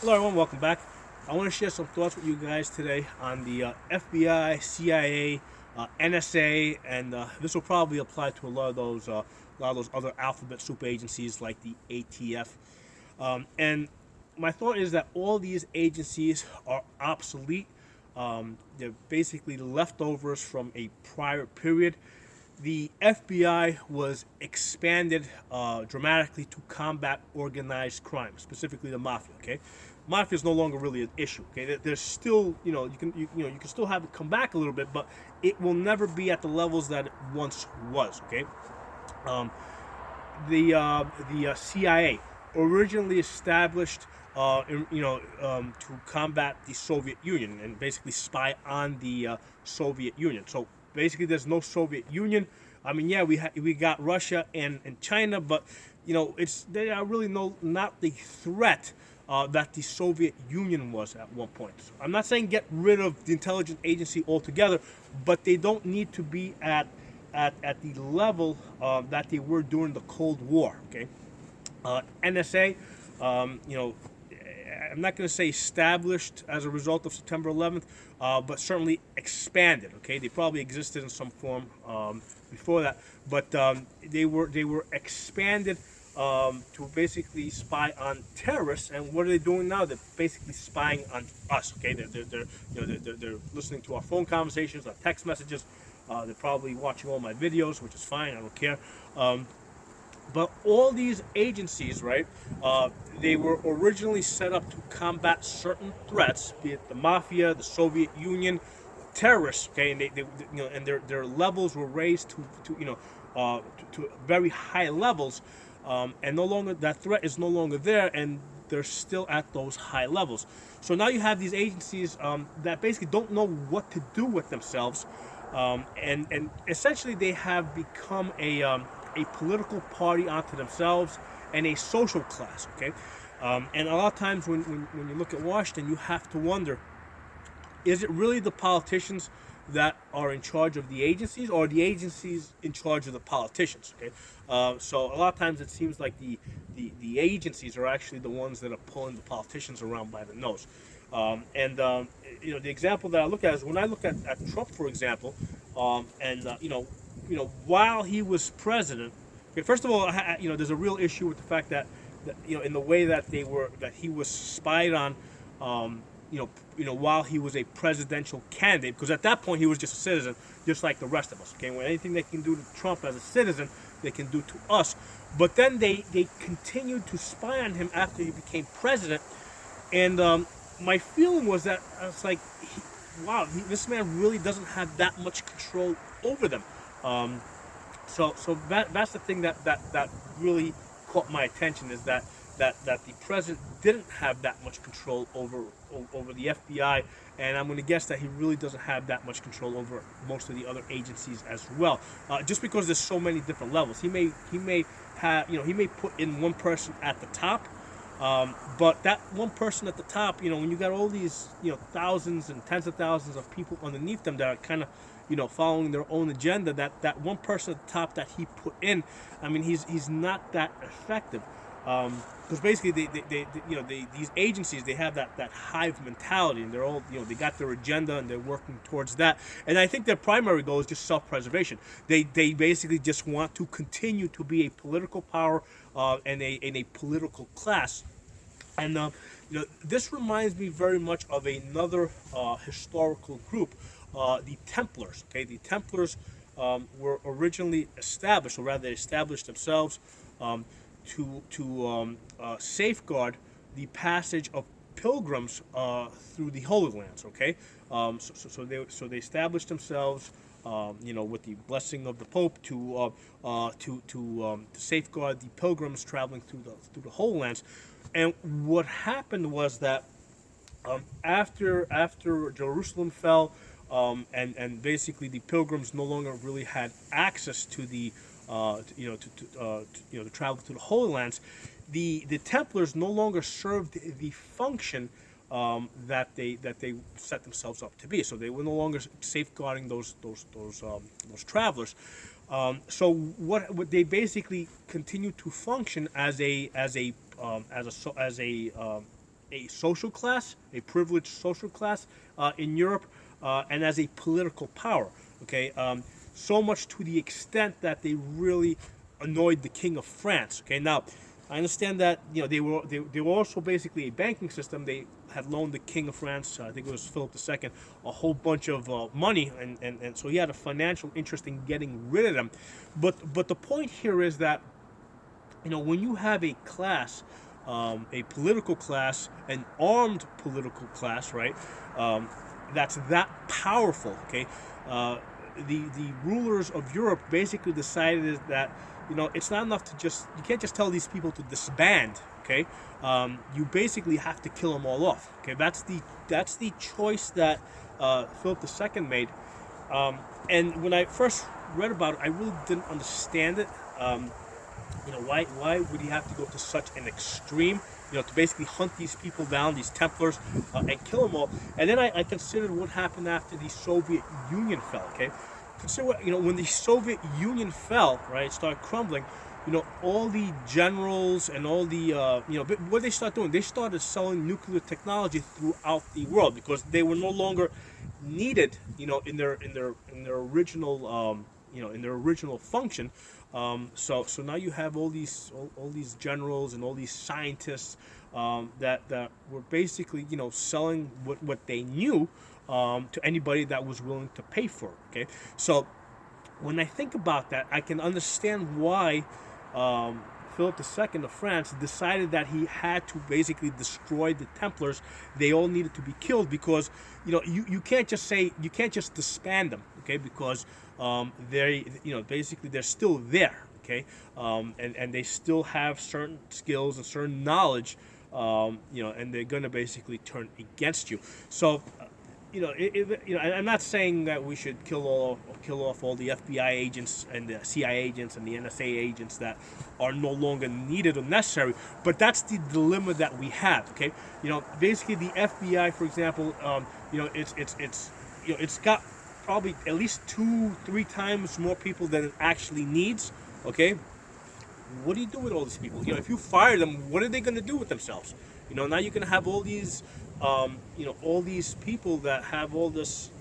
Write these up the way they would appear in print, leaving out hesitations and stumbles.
Hello everyone, welcome back. I want to share some thoughts with you guys today on the FBI, CIA, NSA, and this will probably apply to a lot of those other alphabet soup agencies like the ATF. And my thought is that all these agencies are obsolete. They're basically leftovers from a prior period. The FBI was expanded dramatically to combat organized crime, specifically the mafia. Okay, mafia is no longer really an issue. Okay, there's still, you can still have it come back a little bit, but it will never be at the levels that it once was. Okay, um, the CIA originally established, to combat the Soviet Union and basically spy on the Soviet Union. So basically, there's no Soviet Union. I mean, yeah, we got Russia and China, but they are really not the threat that the Soviet Union was at one point. So I'm not saying get rid of the intelligence agency altogether, but they don't need to be at the level that they were during the Cold War. Okay, NSA, I'm not going to say established as a result of September 11th, but certainly expanded. Okay, they probably existed in some form before that, but they were expanded to basically spy on terrorists. And what are they doing now? They're basically spying on us. Okay, they're listening to our phone conversations, our text messages. They're probably watching all my videos, which is fine. I don't care. But all these agencies, right? They were originally set up to combat certain threats, be it the mafia, the Soviet Union, terrorists. Okay, and and their levels were raised to very high levels, and no longer that threat is no longer there, and they're still at those high levels. So now you have these agencies that basically don't know what to do with themselves, and essentially they have become a political party unto themselves and a social class. Okay, and a lot of times when you look at Washington, you have to wonder: is it really the politicians that are in charge of the agencies, or the agencies in charge of the politicians? Okay, so a lot of times it seems like the agencies are actually the ones that are pulling the politicians around by the nose. And the example that I look at is when I look at Trump, for example, and while he was president. Okay, first of all, there's a real issue with the fact that in the way that he was spied on, while he was a presidential candidate, because at that point he was just a citizen, just like the rest of us. Okay, when anything they can do to Trump as a citizen, they can do to us. But then they continued to spy on him after he became president, and my feeling was that it's like, wow, this man really doesn't have that much control over them. So that's the thing that really caught my attention, is that the president didn't have that much control over the FBI, and I'm going to guess that he really doesn't have that much control over most of the other agencies as well. Just because there's so many different levels, he may have, he may put in one person at the top. But that one person at the top, when you got all these, thousands and tens of thousands of people underneath them that are kind of, following their own agenda, that one person at the top that he put in, I mean, he's not that effective. Because basically, these agencies, they have that hive mentality, and they're all, they got their agenda and they're working towards that. And I think their primary goal is just self-preservation. They basically just want to continue to be a political power and a political class. And this reminds me very much of another historical group, the Templars. Okay, the Templars were originally established, or rather, they established themselves to safeguard the passage of pilgrims through the Holy Lands. Okay, so they established themselves, with the blessing of the Pope to safeguard the pilgrims traveling through the Holy Lands. And what happened was that after Jerusalem fell, and basically the pilgrims no longer really had access to the to travel to the Holy Lands, the Templars no longer served the function that they set themselves up to be. So they were no longer safeguarding those travelers. So what they basically continued to function as a a social class, a privileged social class in Europe, and as a political power. Okay, so much to the extent that they really annoyed the King of France. Okay, now I understand that they were also basically a banking system. They had loaned the King of France, I think it was Philip II, a whole bunch of money, and so he had a financial interest in getting rid of them. But the point here is that when you have a class, a political class, an armed political class, right? That's that powerful. Okay, the rulers of Europe basically decided that it's not enough to you can't just tell these people to disband. Okay, you basically have to kill them all off. Okay, that's the choice that Philip II made. And when I first read about it, I really didn't understand it. Why would he have to go to such an extreme, to basically hunt these people down, these Templars, and kill them all? And then I considered what happened after the Soviet Union fell. Okay, consider when the Soviet Union fell, right, started crumbling. All the generals and all the what they started doing, they started selling nuclear technology throughout the world because they were no longer needed, in their original in their original function. So now you have all these generals and all these scientists that were basically selling what they knew to anybody that was willing to pay for it. Okay, so when I think about that, I can understand why Philip II of France decided that he had to basically destroy the Templars. They all needed to be killed because you can't just disband them. Okay, because basically they're still there. Okay, and they still have certain skills and certain knowledge. And they're gonna basically turn against you. So I'm not saying that we should kill off all the FBI agents and the CIA agents and the NSA agents that are no longer needed or necessary, but that's the dilemma that we have. Okay, basically the FBI, for example, it's got probably at least 2-3 times more people than it actually needs. Okay, what do you do with all these people? If you fire them, what are they going to do with themselves? Now you're going to have all these all these people that have all this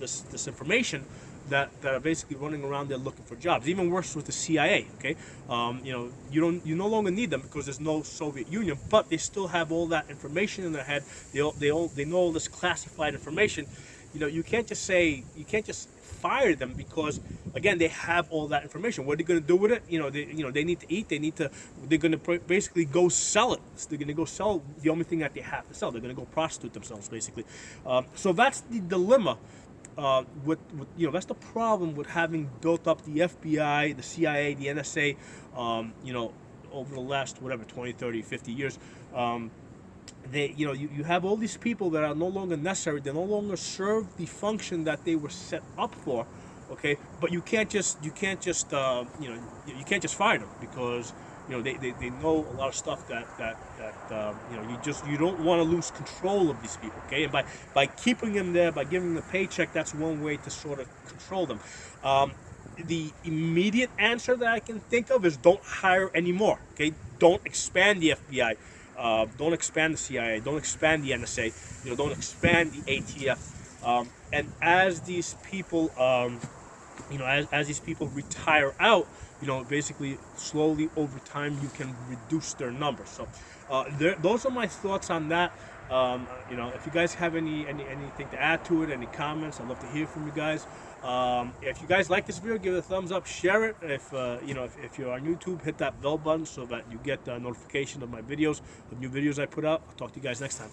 information that are basically running around there looking for jobs. Even worse with the CIA. Okay, you no longer need them because there's no Soviet Union, but they still have all that information in their head. They know all this classified information. You can't just fire them because again they have all that information. What are they going to do with it? They need to eat. They're going to basically go sell it. They're going to go sell the only thing that they have to sell. They're going to go prostitute themselves basically. So that's the dilemma. That's the problem with having built up the FBI, the CIA, the NSA, over the last 20, 30, 50 years. You have all these people that are no longer necessary. They no longer serve the function that they were set up for. Okay, but you can't just fire them because they know a lot of stuff that you don't want to lose control of these people. Okay, and by keeping them there, by giving them a paycheck, that's one way to sort of control them. The immediate answer that I can think of is don't hire anymore. Okay, don't expand the FBI. Don't expand the CIA. Don't expand the NSA. Don't expand the ATF. And as these people, as these people retire out, basically slowly over time you can reduce their numbers. So, those are my thoughts on that. If you guys have anything to add to it, any comments, I'd love to hear from you guys. If you guys like this video, give it a thumbs up, share it. If you're on YouTube, hit that bell button so that you get notification of my videos, of new videos I put out. I'll talk to you guys next time.